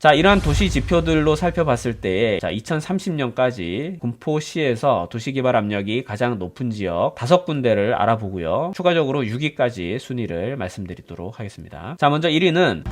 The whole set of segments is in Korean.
자, 이러한 도시 지표들로 살펴봤을 때, 자, 2030년까지 군포시에서 도시개발 압력이 가장 높은 지역 5군데를 알아보고요. 추가적으로 6위까지 순위를 말씀드리도록 하겠습니다. 자, 먼저 1위는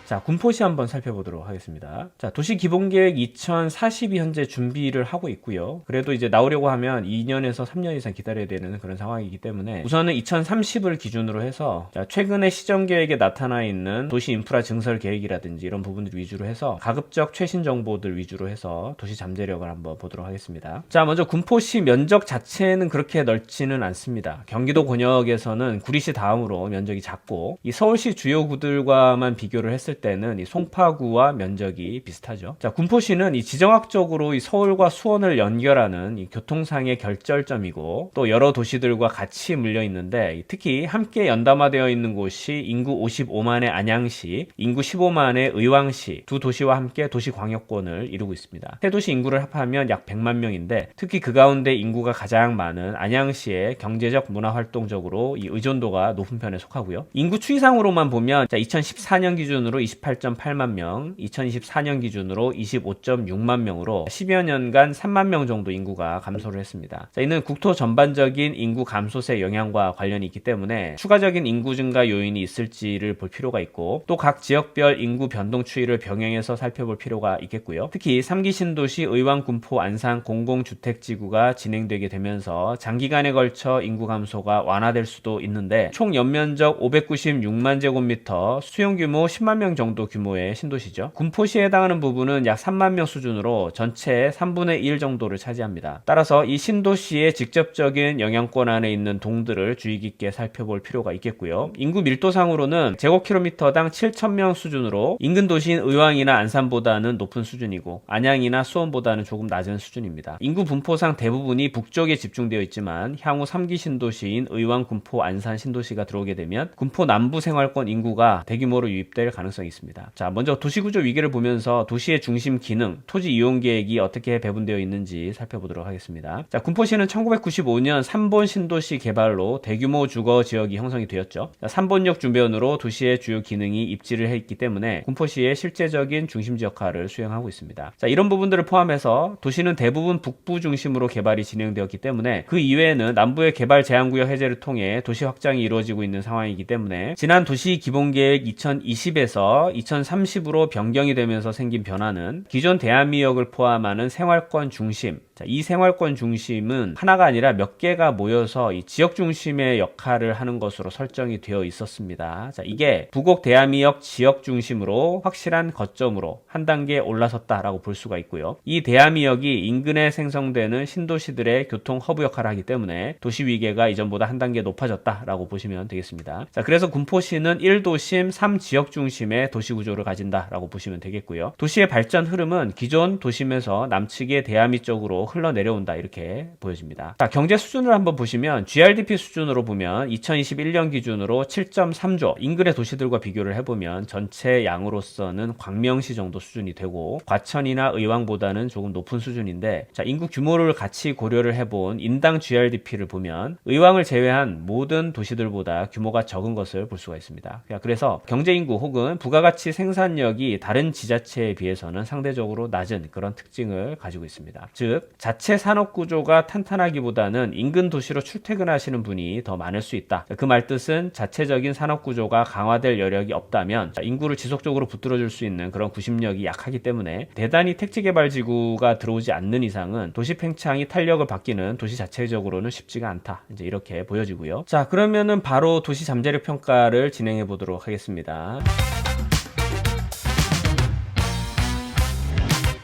자, 군포시 한번 살펴보도록 하겠습니다. 자, 도시기본계획 2040이 현재 준비를 하고 있고요. 그래도 이제 나오려고 하면 2년에서 3년 이상 기다려야 되는 그런 상황이기 때문에 우선은 2030을 기준으로 해서 자, 최근에 시정계획에 나타나 있는 도시 인프라 증설 계획이라든지 이런 부분들 위주로 해서 가급적 최신 정보들 위주로 해서 도시 잠재력을 한번 보도록 하겠습니다. 자, 먼저 군포시 면적 자체는 그렇게 넓지는 않습니다. 경기도 권역에서는 구리시 다음으로 면적이 작고 이 서울시 주요구들과만 비교를 했을 때는 이 송파구와 면적이 비슷하죠. 자, 군포시는 이 지정학적으로 이 서울과 수원을 연결하는 이 교통상의 결절점이고 또 여러 도시들과 같이 물려 있는데 특히 함께 연담화되어 있는 곳이 인구 55만의 안양시, 인구 15만의 의왕시 두 도시와 함께 도시광역권을 이루고 있습니다. 세 도시 인구를 합하면 약 100만 명인데 특히 그 가운데 인구가 가장 많은 안양시의 경제적 문화활동적으로 이 의존도가 높은 편에 속하고요. 인구 추이상으로만 보면 자, 2014년 기준으로 28.8만 명, 2024년 기준으로 25.6만 명으로 10여 년간 3만 명 정도 인구가 감소를 했습니다. 자, 이는 국토 전반적인 인구 감소세 영향과 관련이 있기 때문에 추가적인 인구 증가 요인이 있을지를 볼 필요가 있고 또 각 지역별 인구 변동 추이를 병행해서 살펴볼 필요가 있겠고요. 특히 3기 신도시 의왕, 군포, 안산 공공주택지구가 진행되게 되면서 장기간에 걸쳐 인구 감소가 완화될 수도 있는데 총 연면적 596만 제곱미터, 수용규모 10만 명 정도 규모의 신도시죠. 군포시에 해당하는 부분은 약 3만 명 수준으로 전체의 3분의 1 정도를 차지합니다. 따라서 이 신도시의 직접적인 영향권 안에 있는 동들을 주의 깊게 살펴볼 필요가 있겠고요. 인구 밀도상으로는 제곱킬로미터당 7,000명 수준으로 인근 도시인 의왕이나 안산보다는 높은 수준이고 안양이나 수원보다는 조금 낮은 수준입니다. 인구 분포상 대부분이 북쪽에 집중되어 있지만 향후 3기 신도시인 의왕, 군포, 안산 신도시가 들어오게 되면 군포 남부 생활권 인구가 대규모로 유입될 가능성이 있습니다. 자, 먼저 도시구조 위계를 보면서 도시의 중심 기능, 토지 이용 계획이 어떻게 배분되어 있는지 살펴보도록 하겠습니다. 자, 군포시는 1995년 3본 신도시 개발로 대규모 주거 지역이 형성이 되었죠. 자, 3본역 주변으로 도시의 주요 기능이 입지를 해 있기 때문에 군포시의 실제적인 중심지 역할을 수행하고 있습니다. 자, 이런 부분들을 포함해서 도시는 대부분 북부 중심으로 개발이 진행되었기 때문에 그 이외에는 남부의 개발 제한구역 해제를 통해 도시 확장이 이루어지고 있는 상황이기 때문에 지난 도시기본계획 2020에서 2030으로 변경이 되면서 생긴 변화는 기존 대한미역을 포함하는 생활권 중심, 자, 이 생활권 중심은 하나가 아니라 몇 개가 모여서 이 지역 중심의 역할을 하는 것으로 설정이 되어 있었습니다. 자, 이게 부곡 대한미역 지역 중심으로 확실한 거점으로 한 단계 올라섰다라고 볼 수가 있고요. 이 대한미역이 인근에 생성되는 신도시들의 교통 허브 역할을 하기 때문에 도시 위계가 이전보다 한 단계 높아졌다라고 보시면 되겠습니다. 자, 그래서 군포시는 1도심 3지역 중심의 도시 구조를 가진다라고 보시면 되겠고요. 도시의 발전 흐름은 기존 도심에서 남측의 대한미 쪽으로 흘러내려온다 이렇게 보여집니다. 자, 경제 수준을 한번 보시면 GRDP 수준으로 보면 2021년 기준으로 7.3조, 인근의 도시들과 비교를 해보면 전체 양으로서는 광명시 정도 수준이 되고 과천이나 의왕보다는 조금 높은 수준인데 자, 인구 규모를 같이 고려를 해본 인당 GRDP를 보면 의왕을 제외한 모든 도시들보다 규모가 적은 것을 볼 수가 있습니다. 그래서 경제인구 혹은 부가가치 생산력이 다른 지자체에 비해서는 상대적으로 낮은 그런 특징을 가지고 있습니다. 즉 자체 산업구조가 탄탄하기보다는 인근 도시로 출퇴근하시는 분이 더 많을 수 있다. 그 말뜻은 자체적인 산업구조가 강화될 여력이 없다면 인구를 지속적으로 붙들어줄 수 있는 그런 구심력이 약하기 때문에 대단히 택지개발지구가 들어오지 않는 이상은 도시 팽창이 탄력을 받기는 도시 자체적으로는 쉽지가 않다. 이제 이렇게 보여지고요. 자, 그러면은 바로 도시 잠재력 평가를 진행해 보도록 하겠습니다.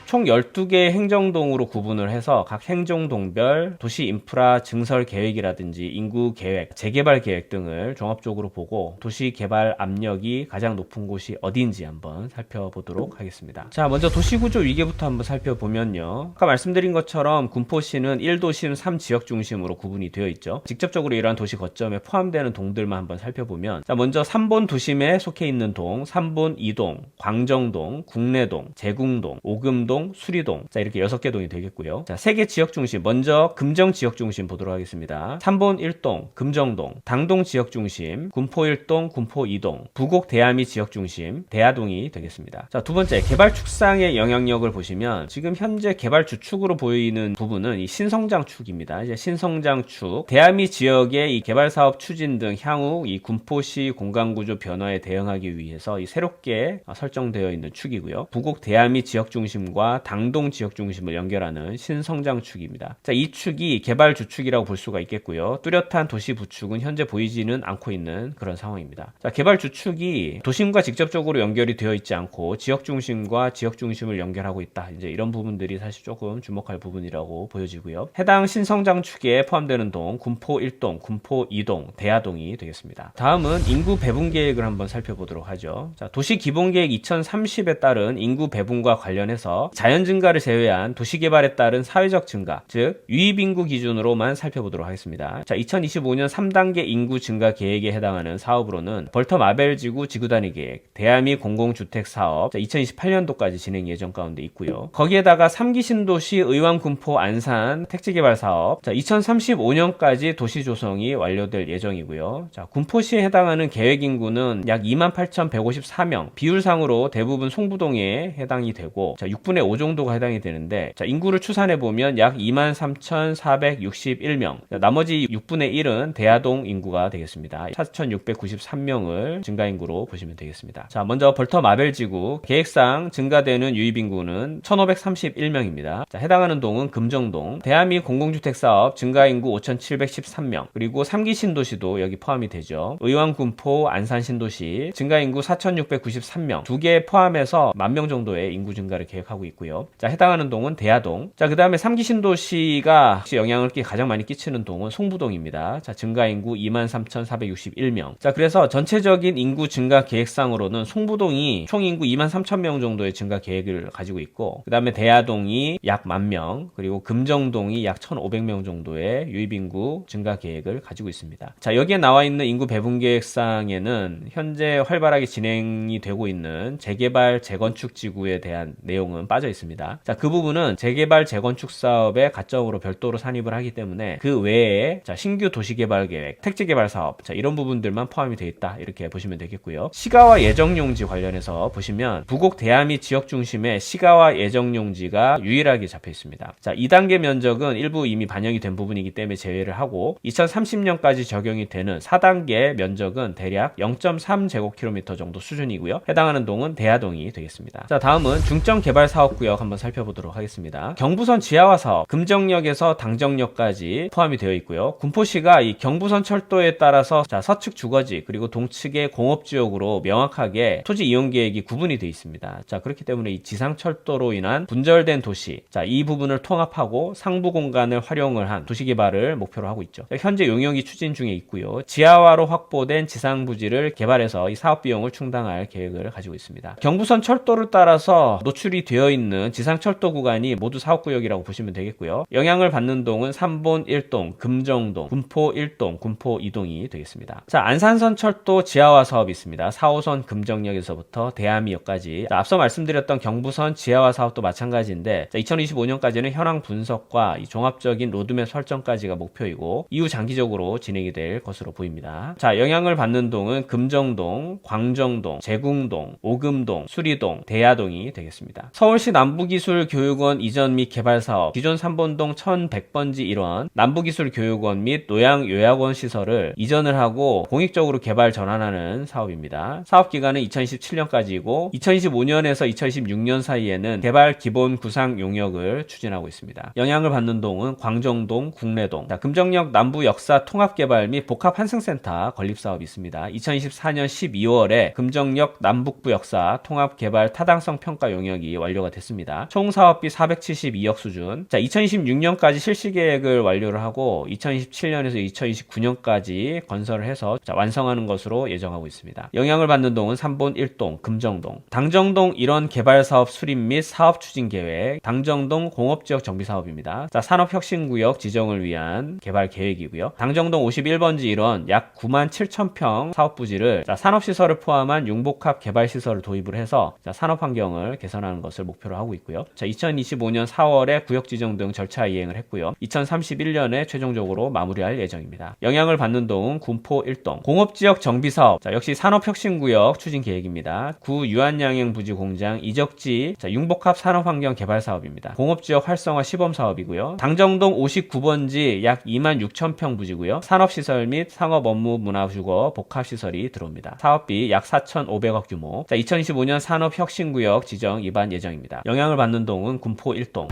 총 12개의 행정동으로 구분을 해서 각 행정동별 도시 인프라 증설 계획이라든지 인구 계획, 재개발 계획 등을 종합적으로 보고 도시 개발 압력이 가장 높은 곳이 어디인지 한번 살펴보도록 하겠습니다. 자, 먼저 도시구조 위계부터 한번 살펴보면요. 아까 말씀드린 것처럼 군포시는 1도심 3지역 중심으로 구분이 되어 있죠. 직접적으로 이러한 도시 거점에 포함되는 동들만 한번 살펴보면 자, 먼저 3본 도심에 속해 있는 동, 3본 2동, 광정동, 국내동, 제궁동, 오금동, 동치동, 수리동. 자, 이렇게 6개 동이 되겠고요. 자, 3개 지역 중심. 먼저 금정 지역 중심 보도록 하겠습니다. 삼본 1동, 금정동, 당동 지역 중심, 군포 1동, 군포 2동, 부곡 대암이 지역 중심, 대하동이 되겠습니다. 자, 두 번째, 개발 축상의 영향력을 보시면 지금 현재 개발 주축으로 보이는 부분은 이 신성장 축입니다. 이제 신성장 축, 대암이 지역의 이 개발 사업 추진 등 향후 이 군포시 공간구조 변화에 대응하기 위해서 이 새롭게 설정되어 있는 축이고요. 부곡 대암이 지역 중심과 당동 지역 중심을 연결하는 신성장 축입니다. 자, 이 축이 개발 주축이라고 볼 수가 있겠고요. 뚜렷한 도시 부축은 현재 보이지는 않고 있는 그런 상황입니다. 자, 개발 주축이 도심과 직접적으로 연결이 되어 있지 않고 지역 중심과 지역 중심을 연결하고 있다. 이제 이런 부분들이 사실 조금 주목할 부분이라고 보여지고요. 해당 신성장 축에 포함되는 동, 군포 1동, 군포 2동, 대하동이 되겠습니다. 다음은 인구 배분 계획을 한번 살펴보도록 하죠. 자, 도시 기본 계획 2030에 따른 인구 배분과 관련해서 자연 증가를 제외한 도시 개발에 따른 사회적 증가, 즉 유입 인구 기준으로만 살펴보도록 하겠습니다. 자, 2025년 3단계 인구 증가 계획에 해당하는 사업으로는 벌터 마벨지구 지구 단위 계획, 대암이 공공주택 사업 2028년도까지 진행 예정 가운데 있고요. 거기에다가 3기 신도시 의왕, 군포, 안산 택지 개발 사업 2035년까지 도시 조성이 완료될 예정이고요. 자, 군포시에 해당하는 계획 인구는 약 28,154명, 비율상으로 대부분 송부동에 해당이 되고 6분의 5 정도가 해당이 되는데, 자, 인구를 추산해 보면 약 23,461명, 나머지 6분의 1은 대하동 인구가 되겠습니다. 4,693명을 증가인구로 보시면 되겠습니다. 자, 먼저 벌터 마벨지구 계획상 증가되는 유입인구는 1,531명입니다. 자, 해당하는 동은 금정동, 대암이 공공주택사업 증가인구 5,713명, 그리고 3기 신도시도 여기 포함이 되죠. 의왕, 군포, 안산 신도시 증가인구 4,693명, 두 개 포함해서 10,000명 정도의 인구 증가를 계획하고 있고요. 자, 해당하는 동은 대하동. 자, 그 다음에 3기 신도시가 영향을 가장 많이 끼치는 동은 송부동입니다. 자, 증가인구 23,461명. 자, 그래서 전체적인 인구 증가 계획상으로는 송부동이 총 인구 23,000명 정도의 증가 계획을 가지고 있고, 그 다음에 대하동이 약 10,000명, 그리고 금정동이 약 1,500명 정도의 유입인구 증가 계획을 가지고 있습니다. 자, 여기에 나와 있는 인구 배분 계획상에는 현재 활발하게 진행이 되고 있는 재개발 재건축 지구에 대한 내용은 빠져 있습니다. 자, 그 부분은 재개발 재건축 사업의 가점으로 별도로 산입을 하기 때문에 그 외에 신규 도시개발 계획, 택지개발 사업, 이런 부분들만 포함이 되어 있다, 이렇게 보시면 되겠고요. 시가와 예정용지 관련해서 보시면 부곡 대암이 지역 중심의 시가와 예정용지가 유일하게 잡혀 있습니다. 자, 2단계 면적은 일부 이미 반영이 된 부분이기 때문에 제외를 하고 2030년까지 적용이 되는 4단계 면적은 대략 0.3제곱킬로미터 정도 수준이고요. 해당하는 동은 대하동이 되겠습니다. 자, 다음은 중점 개발 사업구역 한번 살펴보도록 하겠습니다. 경부선 지하화 사업, 금정역에서 당정역까지 포함이 되어 있고요. 군포시가 이 경부선 철도에 따라서 서측 주거지 그리고 동측의 공업지역으로 명확하게 토지 이용 계획이 구분이 되어 있습니다. 자, 그렇기 때문에 이 지상철도로 인한 분절된 도시, 이 부분을 통합하고 상부 공간을 활용을 한 도시 개발을 목표로 하고 있죠. 현재 용역이 추진 중에 있고요. 지하화로 확보된 지상 부지를 개발해서 이 사업 비용을 충당할 계획을 가지고 있습니다. 경부선 철도를 따라서 노출이 되어 있는 지상 철도 구간이 모두 사업구역이라고 보시면 되겠고요. 영향을 받는 동은 삼본 1동, 금정동, 군포 1동, 군포 2동이 되겠습니다. 자, 안산선 철도 지하화 사업이 있습니다. 4호선 금정역에서부터 대암이역까지. 자, 앞서 말씀드렸던 경부선 지하화 사업도 마찬가지인데 2025년까지는 현황 분석과 이 종합적인 로드맵 설정까지가 목표이고 이후 장기적으로 진행이 될 것으로 보입니다. 자, 영향을 받는 동은 금정동, 광정동, 제궁동, 오금동, 수리동, 대하동이 되겠습니다. 서울시 남부기술교육원 이전 및 개발 사업, 기존 삼본동 1100번지 일원 남부기술교육원 및 노양요약원 시설을 이전을 하고 공익적으로 개발 전환하는 사업입니다. 사업기간은 2027년까지이고 2025년에서 2026년 사이에는 개발 기본 구상 용역을 추진하고 있습니다. 영향을 받는 동은 광정동, 국내동, 금정역 남부 역사 통합개발 및 복합 환승센터 건립사업이 있습니다. 2024년 12월에 금정역 남북부 역사 통합개발 타당성 평가 용역이 완료가 됐습니다. 총 사업비 472억 수준. 자, 2026년까지 실시계획을 완료를 하고 2027년에서 2029년까지 건설을 해서 완성하는 것으로 예정하고 있습니다. 영향을 받는 동은 삼본 1동, 금정동, 당정동 일원 개발사업 수립 및 사업 추진 계획, 당정동 공업지역 정비사업입니다. 자, 산업혁신구역 지정을 위한 개발 계획이고요. 당정동 51번지 일원 약 97,000평 사업부지를 산업시설을 포함한 융복합 개발시설을 도입을 해서 산업환경을 개선하는 것을 목표로 목표로 하고 있고요. 자, 2025년 4월에 구역 지정 등 절차 이행을 했고요. 2031년에 최종적으로 마무리할 예정입니다. 영향을 받는 동은 군포 1동 공업지역 정비사업, 자, 역시 산업혁신구역 추진 계획입니다. 구 유한양행 부지 공장 이적지, 자, 융복합 산업환경 개발 사업입니다. 공업지역 활성화 시범 사업이고요. 당정동 59번지 약 26,000평 부지고요. 산업시설 및 상업업무 문화주거 복합시설이 들어옵니다. 사업비 약 4,500억 규모. 자, 2025년 산업혁신구역 지정 입안 예정입니다. 영향을 받는 동은 군포 1동.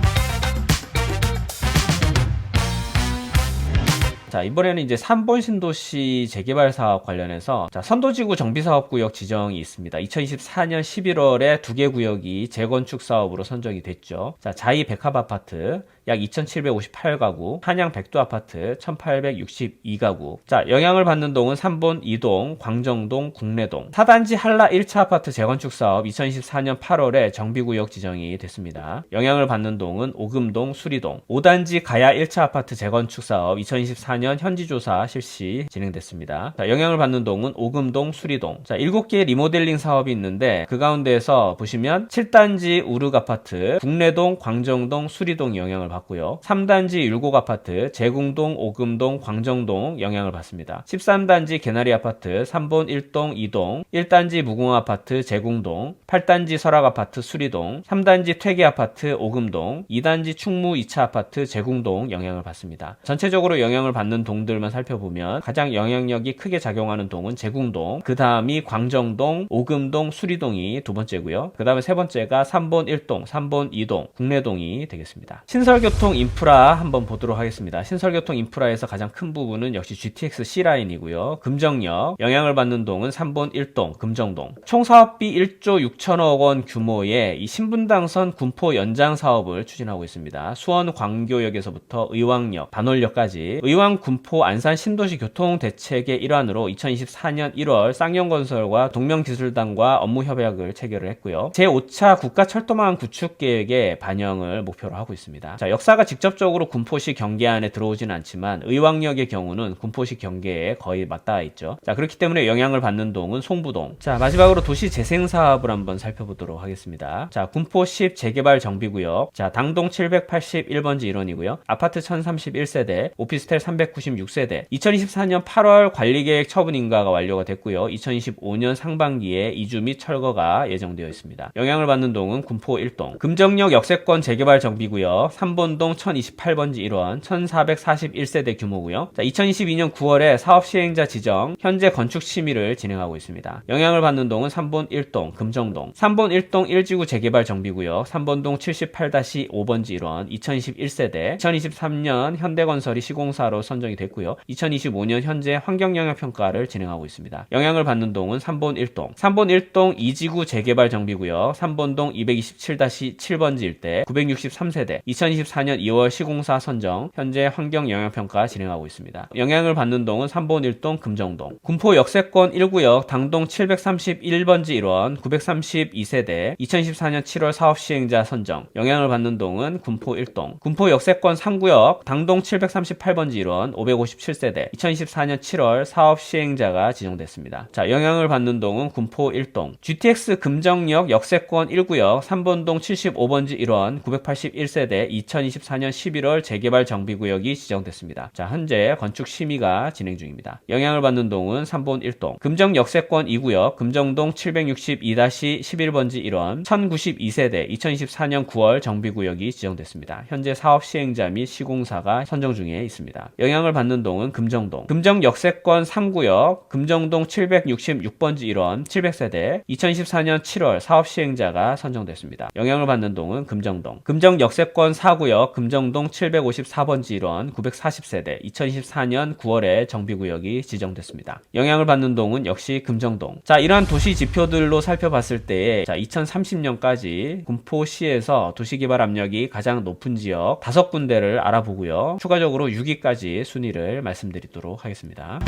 자, 이번에는 이제 3번 신도시 재개발 사업 관련해서 자, 선도지구 정비사업구역 지정이 있습니다. 2024년 11월에 2개 구역이 재건축 사업으로 선정이 됐죠. 자, 자이 백합아파트 약 2,758가구, 한양 백두아파트 1,862가구. 자, 영향을 받는 동은 3번 2동, 광정동, 국내동. 4단지 한라 1차 아파트 재건축 사업 2024년 8월에 정비구역 지정이 됐습니다. 영향을 받는 동은 오금동, 수리동. 5단지 가야 1차 아파트 재건축 사업 2024년 현지조사 실시 진행됐습니다. 자, 영향을 받는 동은 오금동, 수리동. 자, 7개의 리모델링 사업이 있는데 그 가운데에서 보시면 7단지 우르 아파트, 국내동, 광정동, 수리동 영향을 받고요. 3단지 율곡 아파트, 제궁동, 오금동, 광정동 영향을 받습니다. 13단지 개나리 아파트, 3번 1동, 2동, 1단지 무궁화 아파트, 제궁동, 8단지 설악 아파트, 수리동, 3단지 퇴계 아파트, 오금동, 2단지 충무 2차 아파트, 제궁동 영향을 받습니다. 전체적으로 영향을 받는 동들만 살펴보면 가장 영향력이 크게 작용하는 동은 제궁동, 그 다음이 광정동, 오금동, 수리동이 두 번째고요. 그 다음에 세 번째가 3번 1동, 3번 2동, 국내동이 되겠습니다. 신설교통 인프라 한번 보도록 하겠습니다. 신설교통 인프라에서 가장 큰 부분은 역시 GTX C라인이고요. 금정역, 영향을 받는 동은 3번 1동, 금정동. 총 사업비 1조 6천억 원 규모의 이 신분당선 군포 연장 사업을 추진하고 있습니다. 수원 광교역에서부터 의왕역, 반월역까지 의왕 군포 안산 신도시 교통 대책의 일환으로 2024년 1월 쌍용건설과 동명기술단과 업무 협약을 체결을 했고요. 제5차 국가철도망 구축 계획의 반영을 목표로 하고 있습니다. 자, 역사가 직접적으로 군포시 경계 안에 들어오진 않지만 의왕역의 경우는 군포시 경계에 거의 맞닿아 있죠. 자, 그렇기 때문에 영향을 받는 동은 송부동. 자, 마지막으로 도시 재생 사업을 한번 살펴보도록 하겠습니다. 자, 군포 10 재개발 정비구역. 자, 당동 781번지 일원이고요. 아파트 1031세대, 오피스텔 396세대. 2024년 8월 관리계획 처분 인가가 완료가 됐고요. 2025년 상반기에 이주 및 철거가 예정되어 있습니다. 영향을 받는 동은 군포 1동. 금정역 역세권 재개발 정비구역. 3번동 1028번지 일원 1441세대 규모고요. 자, 2022년 9월에 사업 시행자 지정, 현재 건축 심의를 진행하고 있습니다. 영향을 받는 동은 3번 1동, 금정동. 3번 1동 1지구 재개발 정비구역, 3번동 78-5번지 일원 2021세대, 2023년 현대건설이 시공사로 선정이 됐고요. 2025년 현재 환경영향평가를 진행하고 있습니다. 영향을 받는 동은 3번 1동. 3번 1동 2지구 재개발 정비구역, 3번동 227-7번지 일대 963세대, 2024년 2월 시공사 선정, 현재 환경영향평가 진행하고 있습니다. 영향을 받는 동은 3번 1동, 금정동. 군포 역세권 1구역, 당동 731번지 일원 932세대, 2014년 7월 사업 시행자 선정. 영향을 받는 동은 군포 1동. 군포 역세권 3구역, 당동 738번지 일원 557세대, 2024년 7월 사업 시행자가 지정됐습니다. 자, 영향을 받는 동은 군포 1동. GTX 금정역 역세권 1구역, 3번동 75번지 일원 981세대, 2024년 11월 재개발 정비구역이 지정됐습니다. 자, 현재 건축 심의가 진행 중입니다. 영향을 받는 동은 3번 1동. 금정 역세권 2구역, 금정동 762-11번지 일원 1092세대, 2024년 9월 정비구역이 지정됐습니다. 현재 사업 시행자 및 시공사가 선정 중에 있습니다. 영향을 받는 동은 금정동. 금정 역세권 3구역, 금정동 766번지 일원 700세대, 2024년 7월 사업 시행자가 선정됐습니다. 영향을 받는 동은 금정동. 금정 역세권 4구역, 금정동 754번지 일원 940세대, 2024년 9월에 정비구역이 지정됐습니다. 영향을 받는 동은 역시 금정동. 자, 이러한 도시 지표들로 살펴봤을 때, 자, 2030년까지 군포시에서 도시개발 압력이 가장 높은 지역 5군데를 알아보고요. 추가적으로 6위까지 순위를 말씀드리도록 하겠습니다.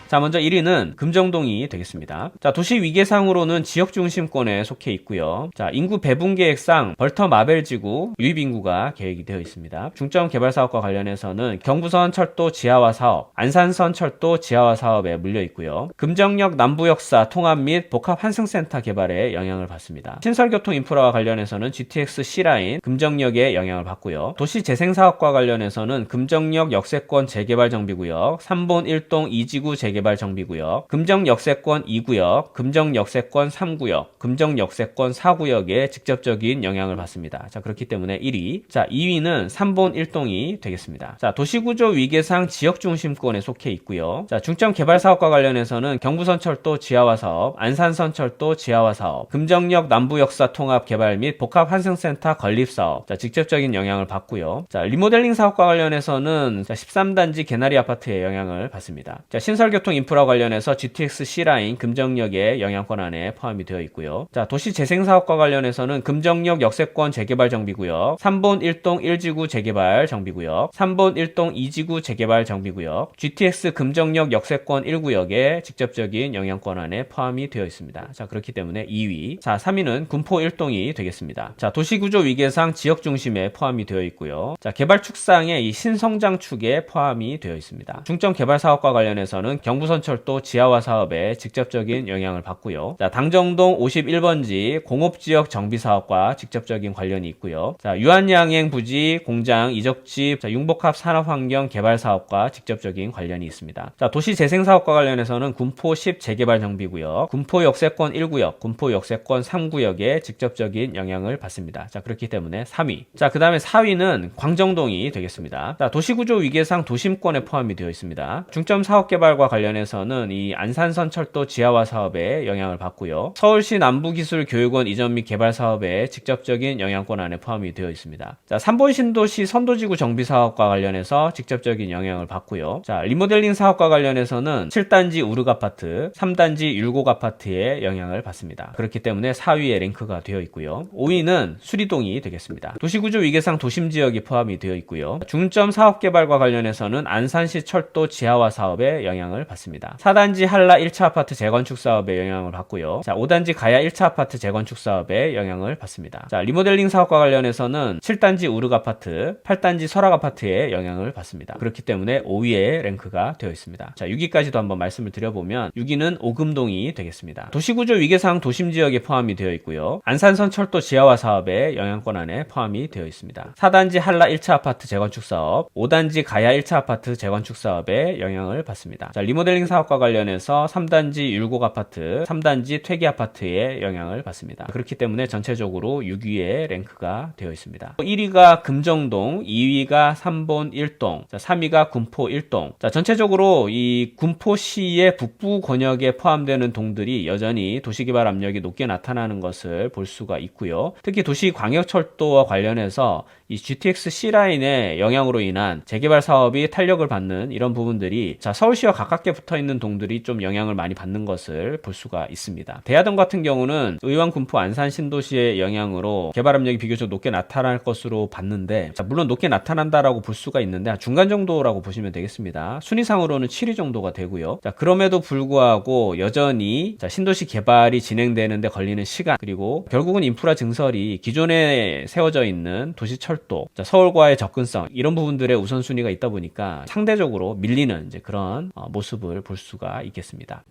자, 먼저 1위는 금정동이 되겠습니다. 자, 도시 위계상으로는 지역 중심권에 속해 있고요. 자, 인구 배분 계획상 벌터 마벨지구 유입 인구가 계획이 되어 있습니다. 중점 개발 사업과 관련해서는 경부선 철도 지하화 사업, 안산선 철도 지하화 사업에 물려 있고요. 금정역 남부역사 통합 및 복합 환승센터 개발에 영향을 받습니다. 신설교통 인프라와 관련해서는 GTX C라인 금정역에 영향을 받고요. 도시 재생 사업과 관련해서는 금정역 역세권 재개발 정비구역, 3본 1동 2지구 재개발 정비구역, 금정 역세권 2구역, 금정 역세권 3구역, 금정 역세권 4구역에 직접적인 영향을 받습니다. 자, 그렇기 때문에 1위. 자, 2위는 3본 1동이 되겠습니다. 자, 도시구조 위계상 지역 중심권에 속해 있고요. 자, 중점 개발 사업과 관련해서는 경부선 철도 지하화 사업, 안산선 철도 지하화 사업, 금정역 남부역사 통합 개발 및 복합 환승센터 건립 사업. 자, 직접적인 영향을 받고요. 자, 리모델링 사업과 관련해서는 13단지 개나리 아파트에 영향을 받습니다. 자, 신설교통 인프라 관련해서 GTX C라인 금정역의 영향권 안에 포함이 되어 있고요. 자, 도시 재생 사업과 관련해서는 금정역 역세권 재개발 정비구역, 3본 1동 1지구 재개발 정비구역, 3본 1동 2지구 재개발 정비구역, GTX 금정역 역세권 1구역에 직접적인 영향권 안에 포함이 되어 있습니다. 자, 그렇기 때문에 2위. 자, 3위는 군포 1동이 되겠습니다. 자, 도시구조 위계상 지역 중심에 포함이 되어 있고요. 자, 개발 축상의 이 신성장 축에 포함이 되어 있습니다. 중점 개발 사업과 관련해서는 경부선 철도 지하화 사업에 직접적인 영향을 받고요. 자, 당정동 51번지 공업지역 정비사업과 직접적인 관련이 있고요. 자, 유한양행 부지 공장 이적지 융복합 산업환경 개발 사업과 직접적인 관련이 있습니다. 자, 도시 재생 사업과 관련해서는 군포 10 재개발 정비구역, 군포 역세권 1구역, 군포 역세권 3구역에 직접적인 영향을 받습니다. 자, 그렇기 때문에 3위. 자, 그 다음에 4위는 광정동이 되겠습니다. 자, 도시구조 위계상 도심권에 포함이 되어 있습니다. 중점 사업 개발과 관련해서는 이 안산선 철도 지하화 사업에 영향을 받고요. 서울시 남부기술교육원 이전 및 개발 사업에 직접적인 영향권 안에 포함이 되어 있습니다. 자, 3본 신도시 선도지구 정비 사업과 관련해서 직접적인 영향을 받고요. 자, 리모델링 사업과 관련해서는 7단지 우르가파트, 3단지 율곡아파트에 영향을 받습니다. 그렇기 때문에 4위에 랭크가 되어 있고요. 5위는 수리동이 되겠습니다. 도시구조 위계상 도심지역이 포함이 되어 있고요. 중점 사업 개발과 관련해서는 안산시 철도 지하화 사업에 영향을 받습니다. 4단지 한라 1차 아파트 재건축 사업에 영향을 받고요. 자, 5단지 가야 1차 아파트 재건축 사업에 영향을 받습니다. 자, 리모델링 사업과 관련해서는 7단지 우르가파트, 8단지 설악아파트에 영향을 받습니다. 그렇기 때문에 5위에 랭크가 되어 있습니다. 자, 6위까지도 한번 말씀을 드려보면 6위는 오금동이 되겠습니다. 도시구조 위계상 도심지역에 포함이 되어 있고요. 안산선 철도 지하화 사업에 영향권 안에 포함이 되어 있습니다. 4단지 한라 1차 아파트 재건축 사업, 5단지 가야 1차 아파트 재건축 사업에 영향을 받습니다. 자, 리모델링 사업과 관련해서 3단지 율곡 아파트, 3단지 퇴기 아파트에 영향을 받습니다. 그렇기 때문에 전체적으로 6위에 랭크가 되어 있습니다. 1위가 금정동, 2위가 3본 1동, 자, 3위가 군포 1동. 자, 전체적으로 이 군포시의 북부 권역에 포함되는 동들이 여전히 도시개발 압력이 높게 나타나는 것을 볼 수가 있고요. 특히 도시광역철도와 관련해서 이 GTX C라인의 영향으로 인한 재개발 사업이 탄력을 받는 이런 부분들이 자, 서울시와 가깝게 붙어있는 동들이 좀 영향을 많이 받는 것을 볼 수가 있습니다. 대하동 같은 경우는 의왕, 군포, 안산 신도시의 영향으로 개발 압력이 비교적 높게 나타날 것으로 봤는데, 자, 물론 높게 나타난다라고 볼 수가 있는데 중간 정도라고 보시면 되겠습니다. 순위상으로는 7위 정도가 되고요. 자, 그럼에도 불구하고 여전히 자, 신도시 개발이 진행되는데 걸리는 시간, 그리고 결국은 인프라 증설이 기존에 세워져 있는 도시철도, 자, 서울과의 접근성, 이런 부분들의 우선순위가 있다 보니까 상대적으로 밀리는 이제 그런 모습을 볼 수가 있겠습니다.